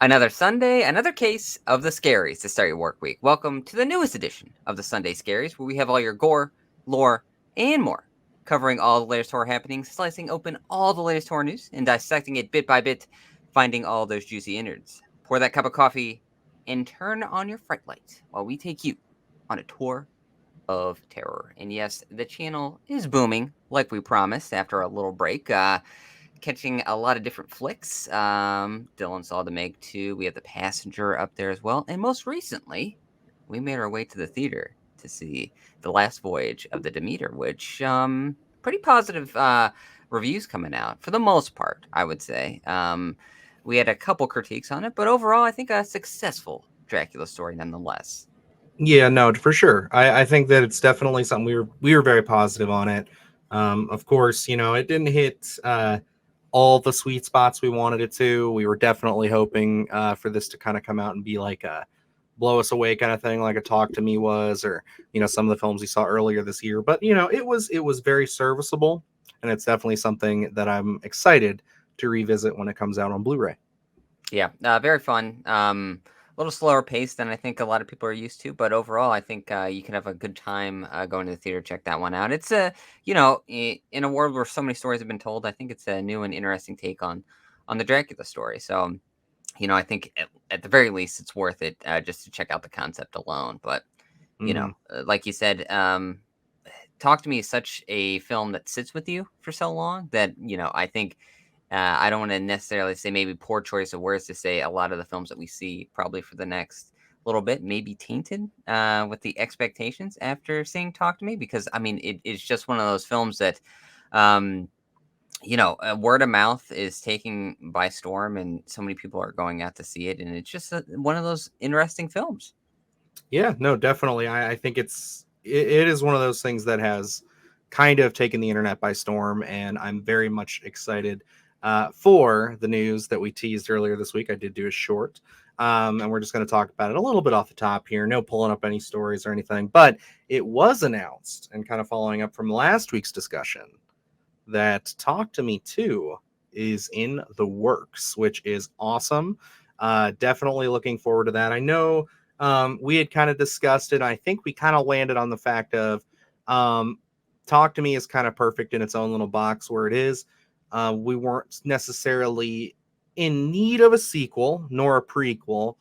Another Sunday, another case of the Scaries to start your work week. Welcome to the newest edition of the Sunday Scaries, where we have all your gore, lore, and more, covering all the latest horror happenings, slicing open all the latest horror news, and dissecting it bit by bit, finding all those juicy innards. Pour that cup of coffee and turn on your fright light while we take you on a tour of terror. And yes, the channel is booming, like we promised after a little break. Catching a lot of different flicks. Dylan saw the Meg 2. We have The Passenger up there as well. And most recently, we made our way to the theater to see The Last Voyage of the Demeter, which pretty positive reviews coming out for the most part, I would say. We had a couple critiques on it, but overall, I think a successful Dracula story nonetheless. Yeah, no, for sure. I think that it's definitely something we were very positive on it. Of course, it didn't hit all the sweet spots we wanted it to. We were definitely hoping for this to kind of come out and be like a blow us away kind of thing, like a Talk to Me was, or some of the films we saw earlier this year. But it was very serviceable, and it's definitely something that I'm excited to revisit when it comes out on Blu-ray. Yeah, very fun. A little slower pace than I think a lot of people are used to, but overall, I think you can have a good time going to the theater. Check that one out. It's in a world where so many stories have been told, I think it's a new and interesting take on the Dracula story. So, I think at the very least, it's worth it just to check out the concept alone. But Hmm. like you said, Talk to Me is such a film that sits with you for so long that I think I don't want to necessarily say maybe poor choice of words to say a lot of the films that we see probably for the next little bit may be tainted with the expectations after seeing Talk to Me, because I mean it's just one of those films that um, word of mouth is taking by storm, and so many people are going out to see it, and it's just one of those interesting films. Yeah, no, definitely. I think it is one of those things that has kind of taken the internet by storm, and I'm very much excited for the news that we teased earlier this week. I did do a short, and we're just going to talk about it a little bit off the top here. No pulling up any stories or anything, but it was announced, and kind of following up from last week's discussion, that Talk to Me 2 is in the works, which is awesome. Definitely looking forward to that. I know we had kind of discussed it. I think we kind of landed on the fact of um, Talk to Me is kind of perfect in its own little box where it is. We weren't necessarily in need of a sequel nor a prequel,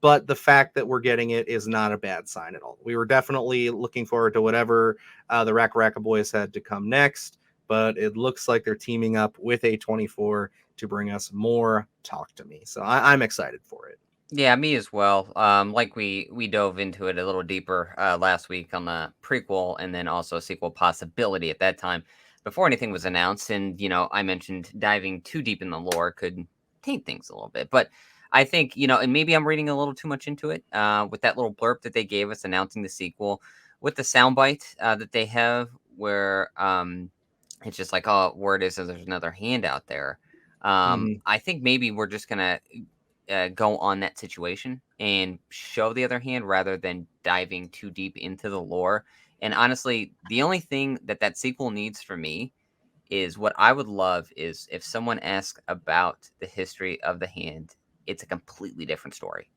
but the fact that we're getting it is not a bad sign at all. We were definitely looking forward to whatever the Rack Racka Boys had to come next, but it looks like they're teaming up with A24 to bring us more Talk to Me. So I'm excited for it. Yeah, me as well. Like we dove into it a little deeper last week on the prequel and then also sequel possibility at that time before anything was announced. And I mentioned diving too deep in the lore could taint things a little bit. But I think and maybe I'm reading a little too much into it with that little blurb that they gave us announcing the sequel, with the soundbite that they have where it's just like, oh, word is that there's another hand out there. Hmm. I think maybe we're just gonna go on that situation and show the other hand rather than diving too deep into the lore. And honestly, the only thing that sequel needs for me is, what I would love is if someone asks about the history of the hand, it's a completely different story.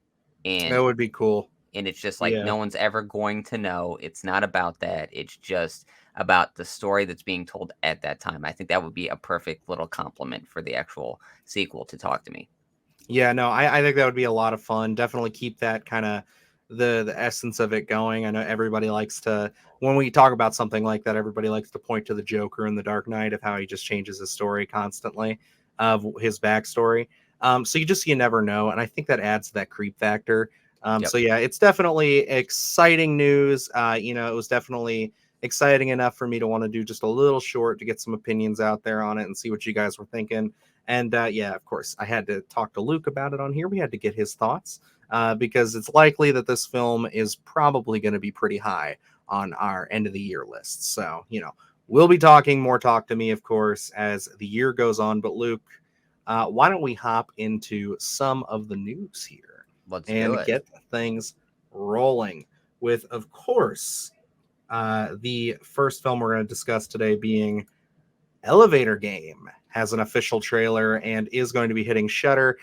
That And would be cool. it's just like Yeah. no one's ever going to know. It's not about that. It's just about the story that's being told at that time. I think that would be a perfect little compliment for the actual sequel to Talk to Me. Yeah, no, I think that would be a lot of fun. Definitely keep that kind of the essence of it going. I know everybody likes to, when we talk about something like that, everybody likes to point to the Joker in the Dark Knight of how he just changes his story constantly, of his backstory. So you never know, and I think that adds to that creep factor. Yep. So yeah, it's definitely exciting news. It was definitely exciting enough for me to want to do just a little short to get some opinions out there on it and see what you guys were thinking. And yeah, of course, I had to talk to Luke about it on here. We had to get his thoughts because it's likely that this film is probably going to be pretty high on our end of the year list. So, we'll be talking more Talk to Me, of course, as the year goes on. But, Luke, why don't we hop into some of the news here Let's do and it. get things rolling with, of course, the first film we're going to discuss today being Elevator Game has an official trailer and is going to be hitting Shudder,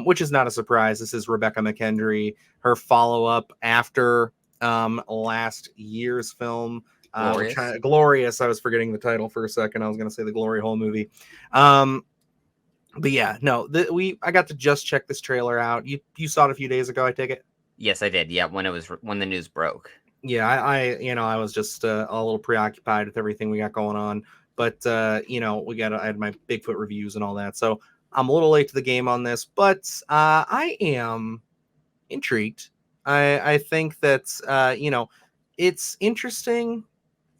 which is not a surprise. This is Rebecca McKendry, her follow-up after last year's film, Glorious. Glorious. I was forgetting the title for a second. I was going to say the Glory Hole movie. But yeah, no, I got to just check this trailer out. You saw it a few days ago, I take it. Yes, I did. Yeah, when the news broke. Yeah, I was just a little preoccupied with everything we got going on, but I had my Bigfoot reviews and all that, so I'm a little late to the game on this, but I am intrigued. I think that it's interesting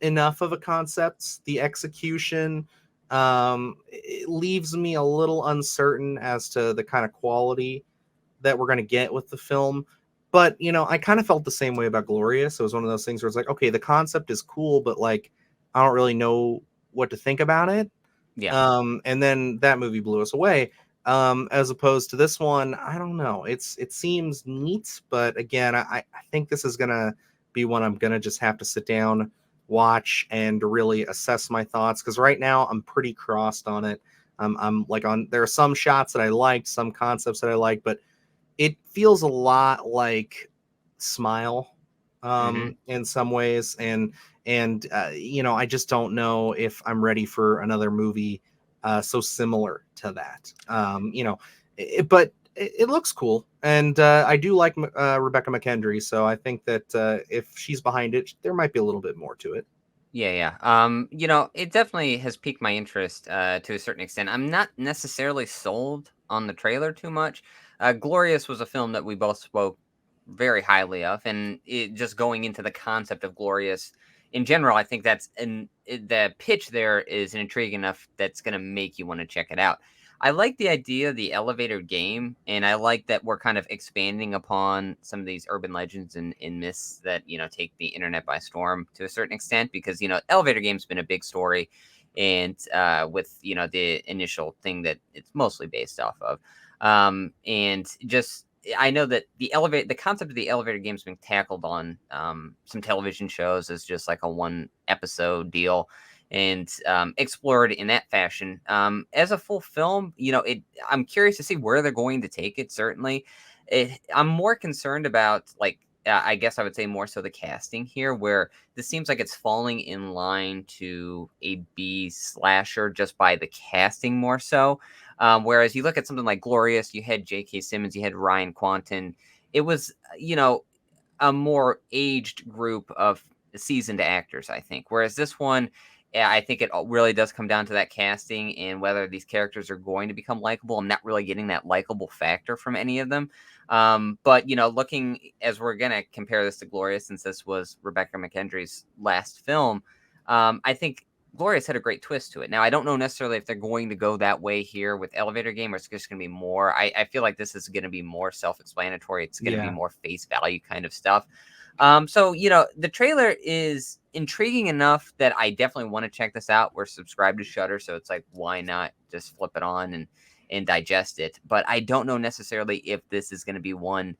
enough of a concept. The execution it leaves me a little uncertain as to the kind of quality that we're going to get with the film. But, I kind of felt the same way about Glorious. It was one of those things where it's like, okay, the concept is cool, but like, I don't really know what to think about it. Yeah. And then that movie blew us away. As opposed to this one, I don't know. It seems neat, but again, I think this is gonna be one I'm gonna just have to sit down, watch, and really assess my thoughts. Because right now I'm pretty crossed on it. I'm like there are some shots that I liked, some concepts that I liked, but it feels a lot like Smile Hmm. in some ways, and I just don't know if I'm ready for another movie so similar to that. But it looks cool, and I do like Rebecca McKendry, so I think that if she's behind it, there might be a little bit more to it. Yeah, yeah. It definitely has piqued my interest to a certain extent. I'm not necessarily sold on the trailer too much. Glorious was a film that we both spoke very highly of, and just going into the concept of Glorious in general, I think the pitch there is intriguing enough that's going to make you want to check it out. I like the idea of the elevator game, and I like that we're kind of expanding upon some of these urban legends and myths that take the internet by storm to a certain extent. Because elevator game's been a big story, and with the initial thing that it's mostly based off of, and just I know that the concept of the elevator game's been tackled on some television shows as just like a one episode deal and explored in that fashion. As a full film, I'm curious to see where they're going to take it. Certainly, I'm more concerned about like I guess I would say more so the casting here, where this seems like it's falling in line to a B slasher just by the casting more so. Whereas you look at something like Glorious, you had J.K. Simmons, you had Ryan Quanten. It was a more aged group of seasoned actors, I think. Whereas this one, yeah, I think it really does come down to that casting and whether these characters are going to become likable. I'm not really getting that likable factor from any of them. But looking as we're gonna compare this to Glorious, since this was Rebecca McKendry's last film, I think Glorious had a great twist to it. Now, I don't know necessarily if they're going to go that way here with Elevator Game, or it's just going to be more. I feel like this is going to be more self-explanatory. It's going to be Yeah. more face value kind of stuff. So the trailer is intriguing enough that I definitely want to check this out. We're subscribed to Shudder, so it's like, why not just flip it on and digest it? But I don't know necessarily if this is going to be one.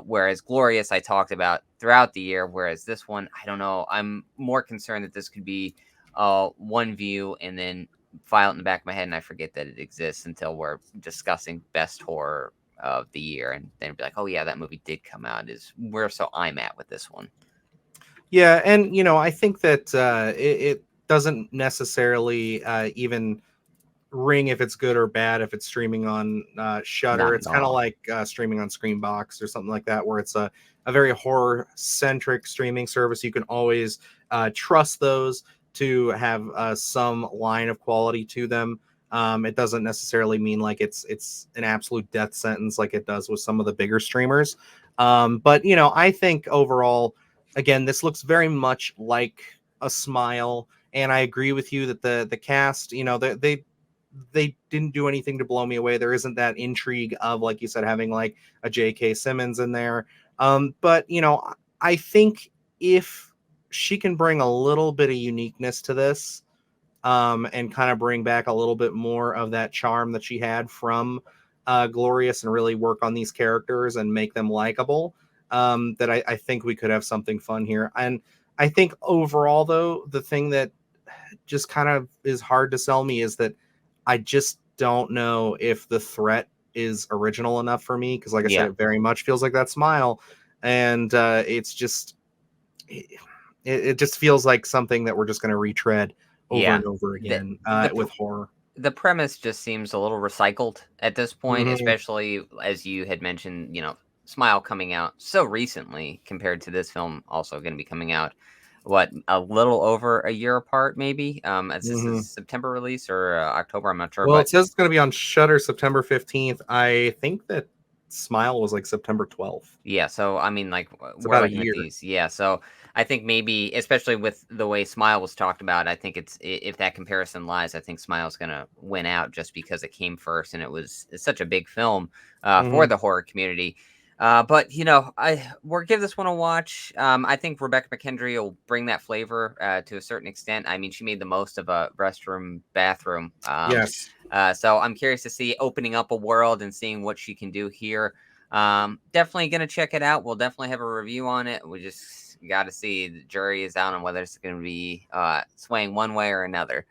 Whereas Glorious, I talked about throughout the year. Whereas this one, I don't know. I'm more concerned that this could be one view and then file it in the back of my head and I forget that it exists until we're discussing best horror of the year and then be like, oh yeah, that movie did come out. Is where so I'm at with this one. Yeah, and I think that it doesn't necessarily even ring if it's good or bad if it's streaming on Shutter. Not It's at kind of all. like streaming on SCREAMBOX or something like that, where it's a very horror centric streaming service. You can always trust those to have some line of quality to them. It doesn't necessarily mean like it's an absolute death sentence like it does with some of the bigger streamers. But I think overall, again, this looks very much like a Smile, and I agree with you that the cast, they didn't do anything to blow me away. There isn't that intrigue of, like you said, having like a J.K. Simmons in there. But I think if she can bring a little bit of uniqueness to this, and kind of bring back a little bit more of that charm that she had from Glorious and really work on these characters and make them likable, that I think we could have something fun here. And I think overall, though, the thing that just kind of is hard to sell me is that I just don't know if the threat is original enough for me, because like I said, Yeah. it very much feels like that smile, and it's just it just feels like something that we're just going to retread over Yeah. and over The again the with horror. the premise just seems a little recycled at this point, Hmm. especially as you had mentioned, Smile coming out so recently compared to this film also going to be coming out, what, a little over a year apart, maybe? As this is Hmm. September release or October, I'm not sure, Well, but it says it's going to be on Shutter September 15th. I think that Smile was like September 12th. yeah, so I mean, like It's we're about a looking at year. these, yeah. So I think maybe, especially with the way Smile was talked about, I think if that comparison lies, I think Smile's gonna win out just because it came first and it's such a big film for Hmm. the horror community. But we'll give this one a watch. I think Rebecca McKendry will bring that flavor to a certain extent. I mean, she made the most of a restroom bathroom. Yes. So I'm curious to see opening up a world and seeing what she can do here. Definitely gonna check it out. We'll definitely have a review on it. We just got to see. The jury is out on whether it's going to be swaying one way or another.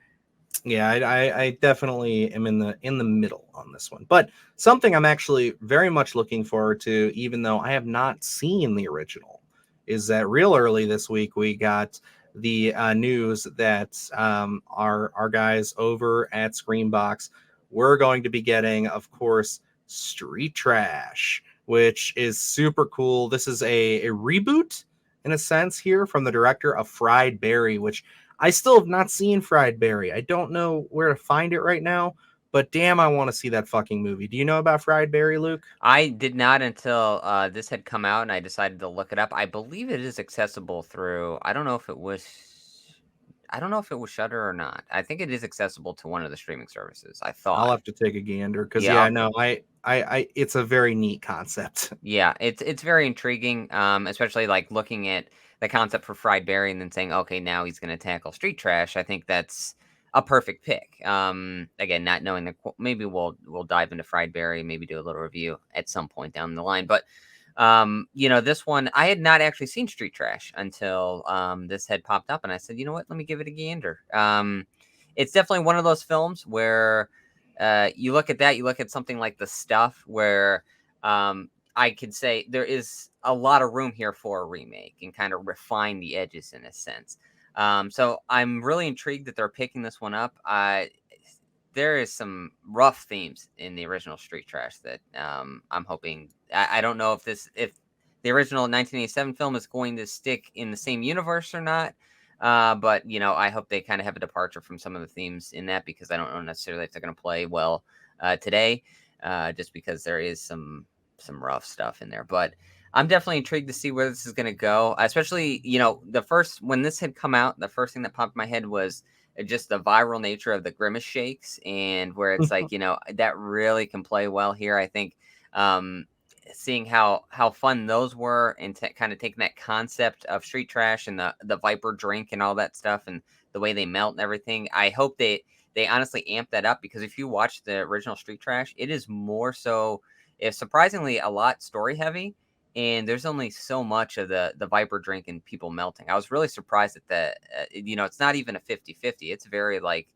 Yeah, I definitely am in the middle on this one. But something I'm actually very much looking forward to, even though I have not seen the original, is that real early this week we got the news that our guys over at Screambox, we're going to be getting, of course, Street Trash, which is super cool. This is a reboot in a sense here from the director of Fried Berry, which I still have not seen Fried Berry. I don't know where to find it right now, but damn, I want to see that fucking movie. Do you know about Fried Berry, Luke? I did not until this had come out, and I decided to look it up. I believe it is accessible through. I don't know if it was. I don't know if it was Shutter or not. I think it is accessible to one of the streaming services. I I'll thought. have to take a gander because Yeah, yeah, no, it's a very neat concept. yeah, it's very intriguing, especially like looking at the concept for Fried Berry and then saying, okay, now he's going to tackle street trash. I think that's a perfect pick. Again, not knowing maybe we'll dive into Fried Berry, maybe do a little review at some point down the line. But this one I had not actually seen Street Trash until this had popped up, and I said, you know what, let me give it a gander. It's definitely one of those films where you look at that, you look at something like The Stuff, where I could say there is a lot of room here for a remake and kind of refine the edges in a sense. So I'm really intrigued that they're picking this one up. There is some rough themes in the original Street Trash that I'm hoping. I don't know if the original 1987 film is going to stick in the same universe or not. But I hope they kind of have a departure from some of the themes in that, because I don't know necessarily if they're going to play well today. Just because there is some rough stuff in there, but I'm definitely intrigued to see where this is going to go. Especially, the first when this had come out, the first thing that popped in my head was just the viral nature of the grimace shakes, and where it's like, that really can play well here. I think seeing how fun those were, and kind of taking that concept of street trash and the Viper drink and all that stuff, and the way they melt and everything. I hope they honestly amp that up, because if you watch the original Street Trash, it is more so, it's surprisingly a lot story heavy, and there's only so much of the Viper drink and people melting. I was really surprised at that. It's not even a 50-50. It's very like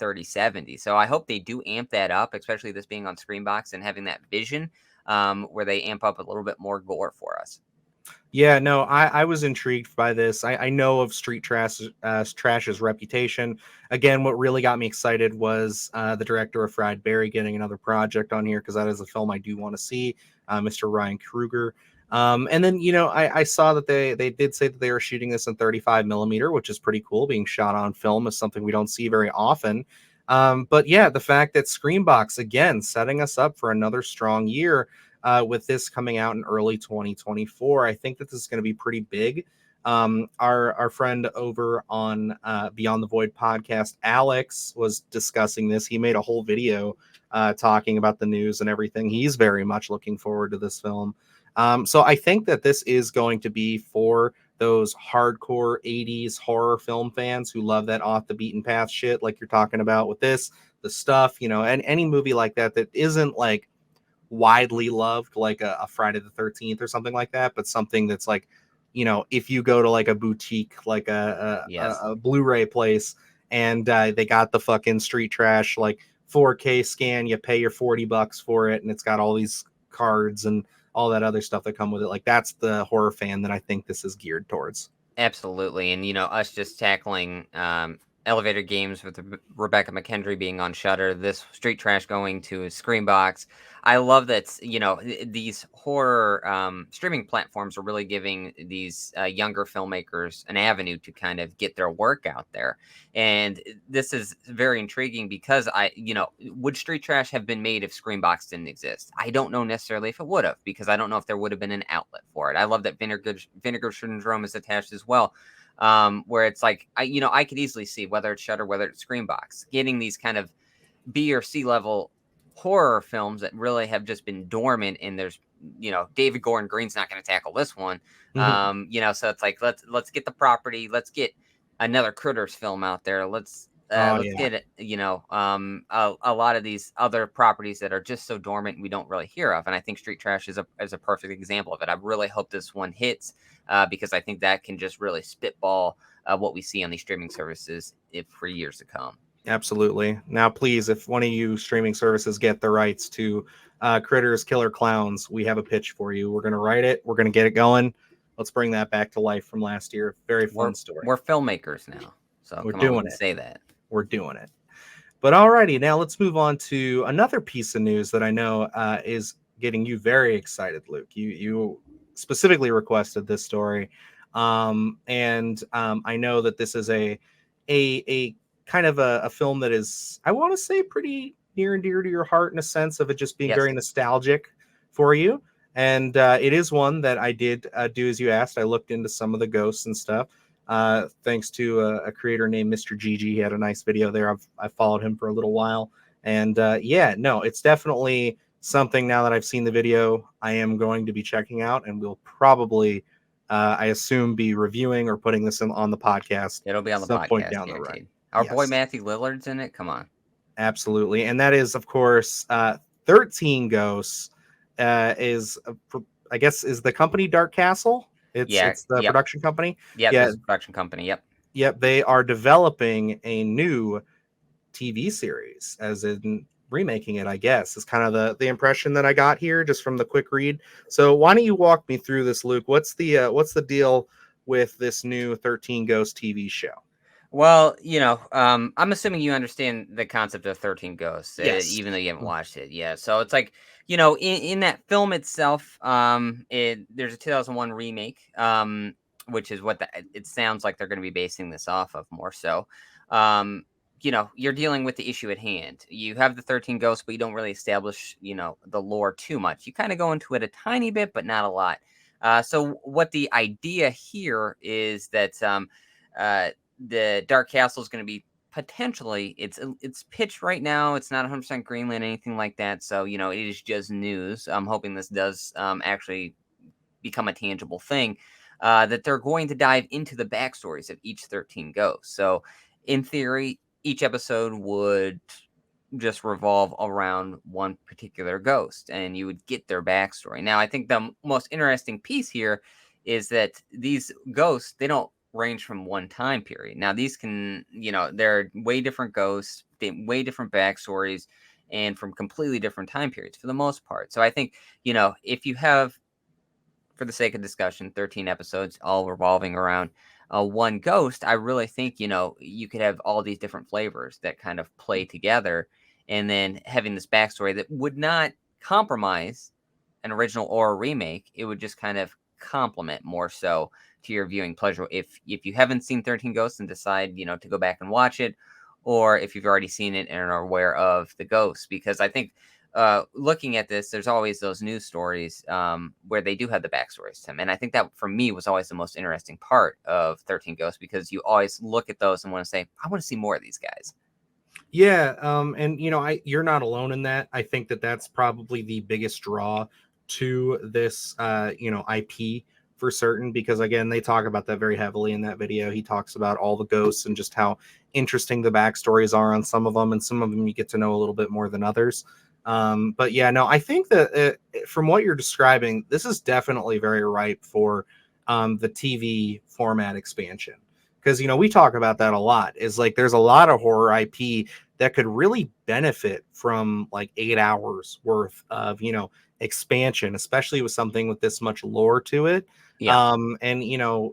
30-70. So I hope they do amp that up, especially this being on Screenbox and having that vision where they amp up a little bit more gore for us. Yeah, no, I was intrigued by this. I know of Street Trash's reputation. Again, what really got me excited was the director of Fried Berry getting another project on here, because that is a film I do want to see, Mr. Ryan Kruger. And then, I saw that they did say that they were shooting this in 35 millimeter, which is pretty cool. Being shot on film is something we don't see very often. But yeah, the fact that Screambox, again, setting us up for another strong year, with this coming out in early 2024. I think that this is going to be pretty big. Our friend over on Beyond the Void podcast, Alex, was discussing this. He made a whole video talking about the news and everything. He's very much looking forward to this film. So I think that this is going to be for those hardcore 80s horror film fans who love that off the beaten path shit, like you're talking about with this, the stuff, and any movie like that isn't like widely loved, like a Friday the 13th or something like that, but something that's like, if you go to like a boutique, like a Yes. Blu-ray place, and they got the fucking Street Trash like 4K scan. You pay your $40 for it, and it's got all these cards and all that other stuff that come with it. Like, that's the horror fan that I think this is geared towards. Absolutely, and, us just tackling, elevator games with Rebecca McKendry being on Shudder, this Street Trash going to SCREAMBOX. I love that, these horror, streaming platforms are really giving these, younger filmmakers an avenue to kind of get their work out there, and this is very intriguing because would Street Trash have been made if SCREAMBOX didn't exist? I don't know necessarily if it would have, because I don't know if there would have been an outlet for it. I love that Vinegar Syndrome is attached as well, where it's like I could easily see whether it's Shudder, whether it's SCREAMBOX, getting these kind of B or C level horror films that really have just been dormant. And there's David Gordon Green's not going to tackle this one, so it's like let's get the property, let's get another Critters film out there, let's get it, a lot of these other properties that are just so dormant we don't really hear of. And I think Street Trash is a perfect example of it. I really hope this one hits, because I think that can just really spitball what we see on these streaming services for years to come. Absolutely. Now, please, if one of you streaming services get the rights to Critters Killer Clowns, we have a pitch for you. We're going to write it. We're going to get it going. Let's bring that back to life from last year. Very fun story. We're filmmakers now, so we're doing it. Say that. We're doing it. But alrighty, now let's move on to another piece of news that I know is getting you very excited, Luke. You specifically requested this story, and I know that this is a kind of a film that is, I want to say, pretty near and dear to your heart in a sense of it just being very nostalgic for you. And it is one that I did do as you asked. I looked into some of the ghosts and stuff. Thanks to a creator named Mr. Gigi. He had a nice video there. I've followed him for a little while. And it's definitely something now that I've seen the video, I am going to be checking out, and we'll probably, I assume, be reviewing or putting this on the podcast. It'll be on the podcast point down the road. Our boy Matthew Lillard's in it. Come on. Absolutely. And that is, of course, 13 Ghosts is the company Dark Castle. It's the production company. It's the production company. Yep. They are developing a new TV series, as in remaking it, I guess, is kind of the impression that I got here just from the quick read. So why don't you walk me through this, Luke? What's the deal with this new 13 Ghosts TV show? Well, I'm assuming you understand the concept of 13 Ghosts, even though you haven't watched it. Yeah. So it's like, in that film itself, there's a 2001 remake, which is what it sounds like they're going to be basing this off of more so. You're dealing with the issue at hand. You have the 13 Ghosts, but you don't really establish, the lore too much. You kind of go into it a tiny bit, but not a lot. So what the idea here is that the Dark Castle is going to be potentially, it's pitched right now. It's not 100% greenlit, anything like that. So, it is just news. I'm hoping this does actually become a tangible thing, that they're going to dive into the backstories of each 13 Ghosts. So in theory, each episode would just revolve around one particular ghost, and you would get their backstory. Now, I think the most interesting piece here is that these ghosts, they don't range from one time period. Now, these can, they're way different ghosts, way different backstories, and from completely different time periods for the most part. So I think, if you have, for the sake of discussion, 13 episodes all revolving around one ghost, I really think, you could have all these different flavors that kind of play together, and then having this backstory that would not compromise an original or a remake. It would just kind of complement more so to your viewing pleasure if you haven't seen 13 Ghosts and decide to go back and watch it, or if you've already seen it and are aware of the ghosts. Because I think looking at this, there's always those news stories where they do have the backstories, Tim, and I think that for me was always the most interesting part of 13 Ghosts, because you always look at those and want to say, I want to see more of these guys. Yeah, and you're not alone in that. I think that's probably the biggest draw to this IP for certain, because again, they talk about that very heavily in that video. He talks about all the ghosts and just how interesting the backstories are on some of them, and some of them you get to know a little bit more than others. But yeah, no, I think that from what you're describing, this is definitely very ripe for the TV format expansion. because we talk about that a lot. Is like there's a lot of horror IP that could really benefit from like 8 hours worth of expansion, especially with something with this much lore to it. Yeah. And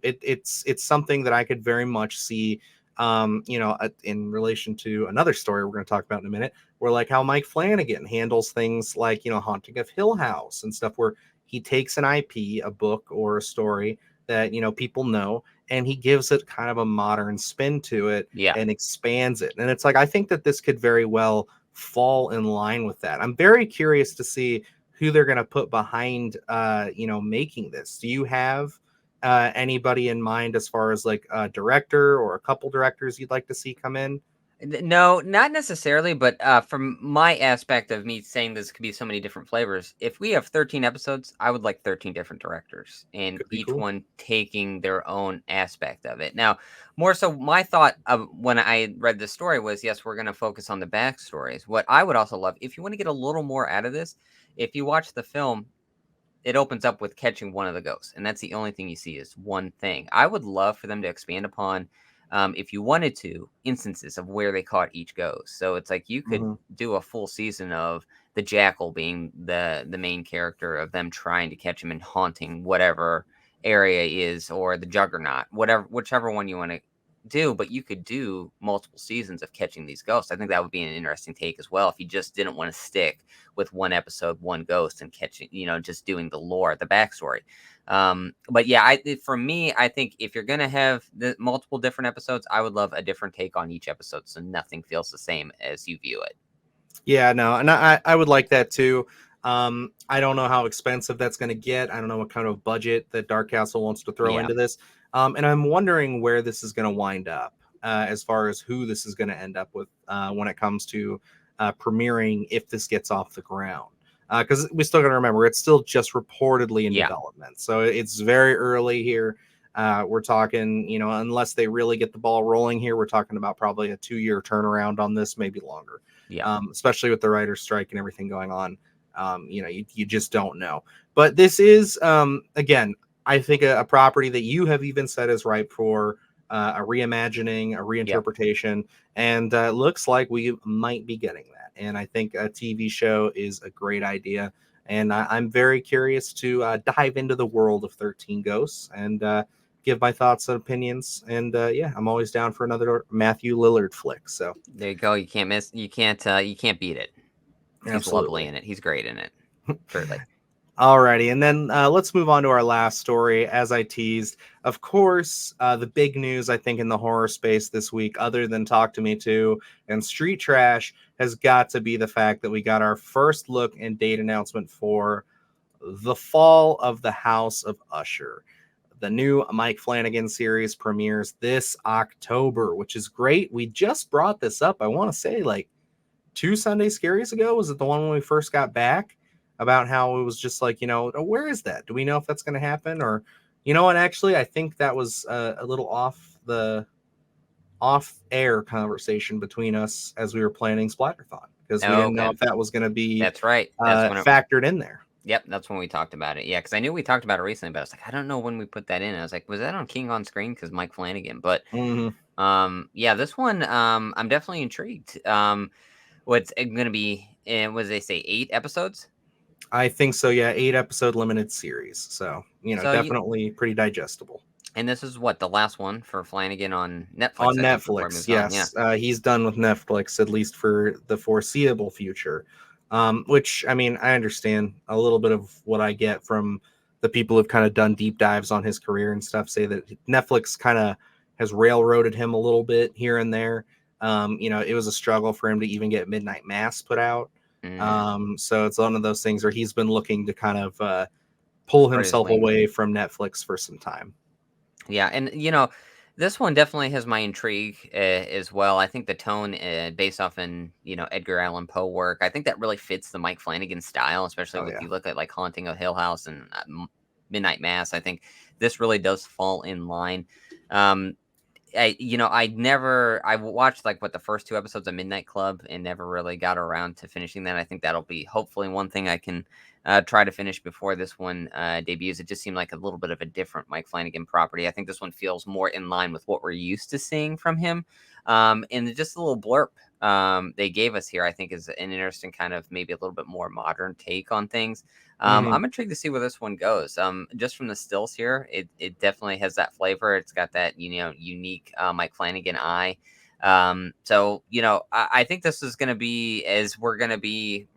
it's something that I could very much see. In relation to another story we're going to talk about in a minute, where like how Mike Flanagan handles things like Haunting of Hill House and stuff, where he takes an IP, a book or a story that people know, and he gives it kind of a modern spin to it Yeah. and expands it. And it's like I think that this could very well fall in line with that. I'm very curious to see who they're going to put behind making this. Do you have anybody in mind as far as like a director or a couple directors you'd like to see come in? No, not necessarily, but from my aspect of me saying this could be so many different flavors, if we have 13 episodes, I would like 13 different directors and Could be each cool. one taking their own aspect of it. Now, more so, my thought of when I read this story was yes, we're going to focus on the backstories. What I would also love, if you want to get a little more out of this, if you watch the film, it opens up with catching one of the ghosts, and that's the only thing you see is one thing. I would love for them to expand upon, if you wanted to, instances of where they caught each ghost. So it's like you could Hmm. do a full season of the jackal being the main character of them trying to catch him and haunting whatever area is, or the juggernaut, whatever, whichever one you want to do. But you could do multiple seasons of catching these ghosts. I think that would be an interesting take as well if you just didn't want to stick with one episode, one ghost, and catching, just doing the lore, the backstory. But yeah, for me, I think if you're gonna have the multiple different episodes, I would love a different take on each episode, so nothing feels the same as you view it. Yeah, no, and I would like that too. I don't know how expensive that's going to get. I don't know what kind of budget that Dark Castle wants to throw Yeah, into this. And I'm wondering where this is going to wind up, as far as who this is going to end up with when it comes to premiering, if this gets off the ground. Because we still got to remember, it's still just reportedly in yeah, development. So it's very early here. We're talking, unless they really get the ball rolling here, we're talking about probably a 2-year turnaround on this, maybe longer. yeah, Especially with the writer's strike and everything going on. You just don't know. But this is, again, I think a property that you have even said is ripe for a reimagining, a yeah. reinterpretation, and looks like we might be getting that. And I think a TV show is a great idea. And I'm very curious to dive into the world of 13 Ghosts and give my thoughts and opinions. And yeah, I'm always down for another Matthew Lillard flick. So There you go. You can't miss. You can't beat it. He's lovely absolutely. in it. He's great in it. Truly. Alrighty, and then let's move on to our last story. As I teased, of course, the big news I think in the horror space this week, other than Talk to Me Too and Street Trash, has got to be the fact that we got our first look and date announcement for The Fall of the House of Usher. The new Mike Flanagan series premieres this October, which is great. We just brought this up, I want to say, like 2 Sunday Scaries ago. Was it the one when we first got back? About how it was just like, where is that? Do we know if that's going to happen? Or, what? Actually, I think that was a little off air conversation between us as we were planning Splatterthon, because we Oh, didn't know okay. if that was going to be That's right. That's when it. factored in there. Yep, that's when we talked about it. Yeah, because I knew we talked about it recently, but I was like, I don't know when we put that in. I was like, was that on King on Screen? Because Mike Flanagan. But Hmm. yeah, this one, I'm definitely intrigued. What's it gonna be? And what did they say? 8 episodes. I think so. Yeah, 8 episode limited series. So So you definitely pretty digestible. and this is what the last one for Flanagan on On Netflix, I think, before he Netflix, moves on. Yeah, yes. He's done with Netflix, at least for the foreseeable future. Which, I mean, I understand a little bit of what I get from the people who've kind of done deep dives on his career and stuff, say that Netflix kind of has railroaded him a little bit here and there. It was a struggle for him to even get Midnight Mass put out. hmm So it's one of those things where he's been looking to kind of pull spread his himself wings. away from Netflix for some time. Yeah, and this one definitely has my intrigue as well. I think the tone, based off in Edgar Allan Poe work, I think that really fits the Mike Flanagan style, especially Oh, with yeah. you look at like Haunting of Hill House and Midnight Mass. I think this really does fall in line. Um, I watched like what the first 2 episodes of Midnight Club and never really got around to finishing that. I think that'll be hopefully one thing I can try to finish before this one debuts. It just seemed like a little bit of a different Mike Flanagan property. I think this one feels more in line with what we're used to seeing from him. And just a little blurb they gave us here, I think, is an interesting kind of maybe a little bit more modern take on things. Mhm. I'm intrigued to see where this one goes. Just from the stills here, it definitely has that flavor. It's got that unique Mike Flanagan eye. So I think this is going to be, as we're going to be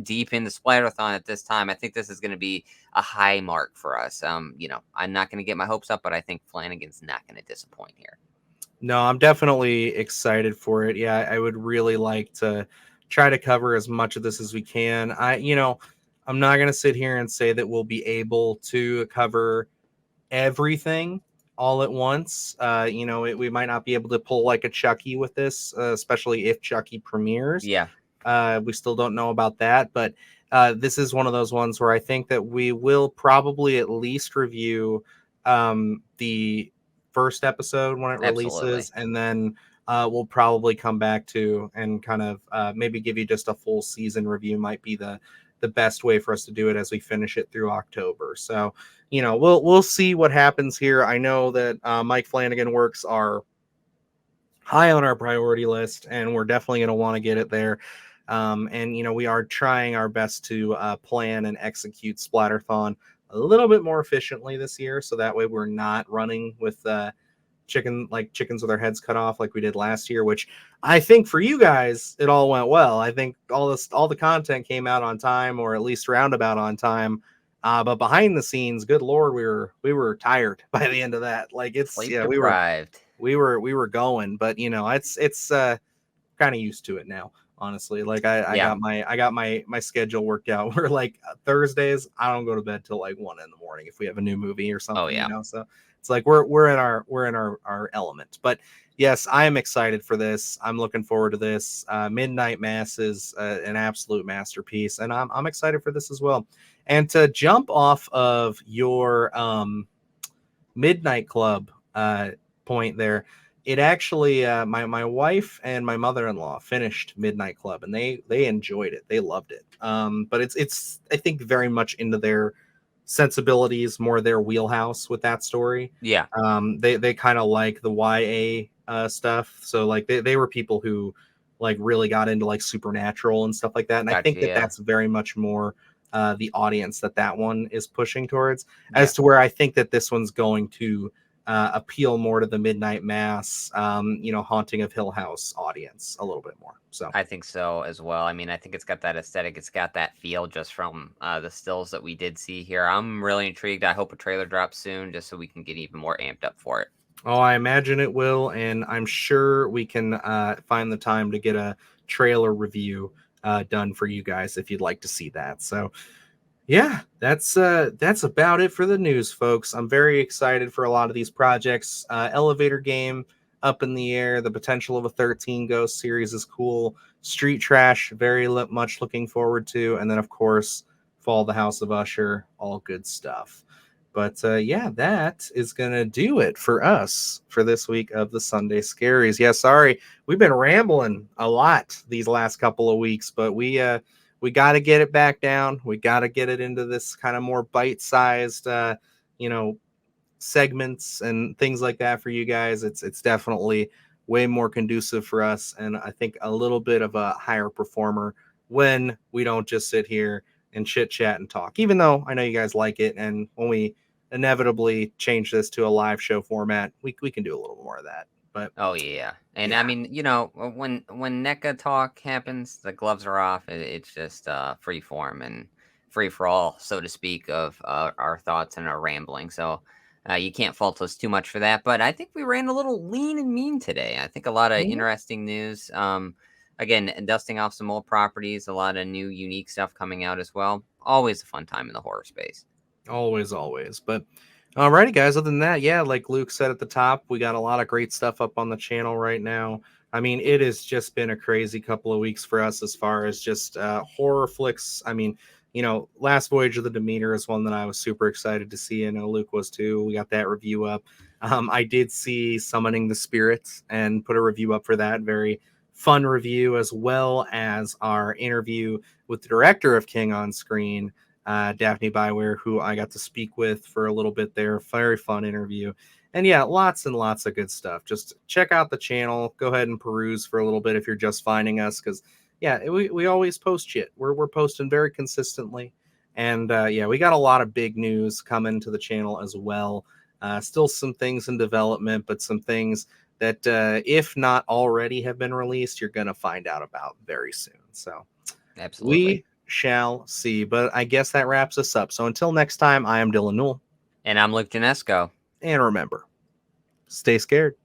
deep in the Splatterthon at this time, I think this is going to be a high mark for us. I'm not going to get my hopes up, but I think Flanagan's not going to disappoint here. No, I'm definitely excited for it. Yeah, I would really like to try to cover as much of this as we can. I'm not going to sit here and say that we'll be able to cover everything all at once. We might not be able to pull like a Chucky with this, especially if Chucky premieres. Yeah, We still don't know about that, but this is one of those ones where I think that we will probably at least review the first episode when it absolutely. releases, and then we'll probably come back to and kind of maybe give you just a full season review. Might be the best way for us to do it as we finish it through October. So we'll see what happens here. I know that Mike Flanagan works are high on our priority list, and we're definitely going to want to get it there. And we are trying our best to plan and execute Splatterthon a little bit more efficiently this year, so that way we're not running with chickens with our heads cut off like we did last year. Which I think for you guys, it all went well. I think all the content came out on time, or at least roundabout on time. But behind the scenes, good lord, we were tired by the end of that. Like it's Sleep yeah, we were deprived. we were going, but it's kind of used to it now, honestly. Like I Yeah. got my schedule worked out where like Thursdays I don't go to bed till like 1 in the morning if we have a new movie or Oh something, yeah. so it's like we're in our element. But yes, I am excited for this. I'm looking forward to this. Midnight Mass is an absolute masterpiece, and I'm excited for this as well. And to jump off of your Midnight Club point there, it actually my wife and my mother-in-law finished Midnight Club, and they enjoyed it. They loved it. But it's I think very much into their sensibilities, more their wheelhouse with that story. Yeah. They kind of like the YA stuff, so like they were people who like really got into like supernatural and stuff like that, and I Gotcha. think that Yeah. that's very much more the audience that one is pushing towards, Yeah. as to where I think that this one's going to appeal more to the Midnight Mass, Haunting of Hill House audience a little bit more. So I think so as well. I mean, I think it's got that aesthetic. It's got that feel just from the stills that we did see here. I'm really intrigued. I hope a trailer drops soon just so we can get even more amped up for it. oh, I imagine it will, and I'm sure we can find the time to get a trailer review done for you guys if you'd like to see that. So yeah, that's about it for the news, folks. I'm very excited for a lot of these projects. Elevator Game up in the air. The potential of a 13 Ghost series is cool. Street Trash, very much looking forward to, and then of course Fall the House of Usher. All good stuff. But yeah, that is gonna do it for us for this week of the Sunday Scaries. Yeah, sorry, we've been rambling a lot these last couple of weeks, but we got to get it back down. We got to get it into this kind of more bite-sized, you know, segments and things like that for you guys. It's definitely way more conducive for us, and I think a little bit of a higher performer when we don't just sit here and chit chat and talk. Even though I know you guys like it, and when we inevitably change this to a live show format, we can do a little more of that. But Oh yeah, and I yeah, mean, when NECA talk happens, the gloves are off. It's just free form and free for all, so to speak, of our thoughts and our rambling. So you can't fault us too much for that. But I think we ran a little lean and mean today. I think a lot of yeah, interesting news. Again, dusting off some old properties, a lot of new, unique stuff coming out as well. Always a fun time in the horror space. always, always. But alrighty, guys. Other than that, yeah, like Luke said at the top, we got a lot of great stuff up on the channel right now. I mean, it has just been a crazy couple of weeks for us as far as just horror flicks. I mean, Last Voyage of the Demeter is one that I was super excited to see. I know Luke was too. We got that review up. I did see Summoning the Spirits and put a review up for that. Very fun review, as well as our interview with the director of King on Screen, Daphne Byware, who I got to speak with for a little bit there. Very fun interview. And yeah, lots and lots of good stuff. Just check out the channel. Go ahead and peruse for a little bit if you're just finding us, because yeah, we always post shit. We're posting very consistently. And yeah, we got a lot of big news coming to the channel as well. Still some things in development, but some things that, if not already have been released, you're going to find out about very soon. So Absolutely. we shall see. But I guess that wraps us up. So until next time, I am Dylan Newell. And I'm Luke Janesco. And remember, stay scared.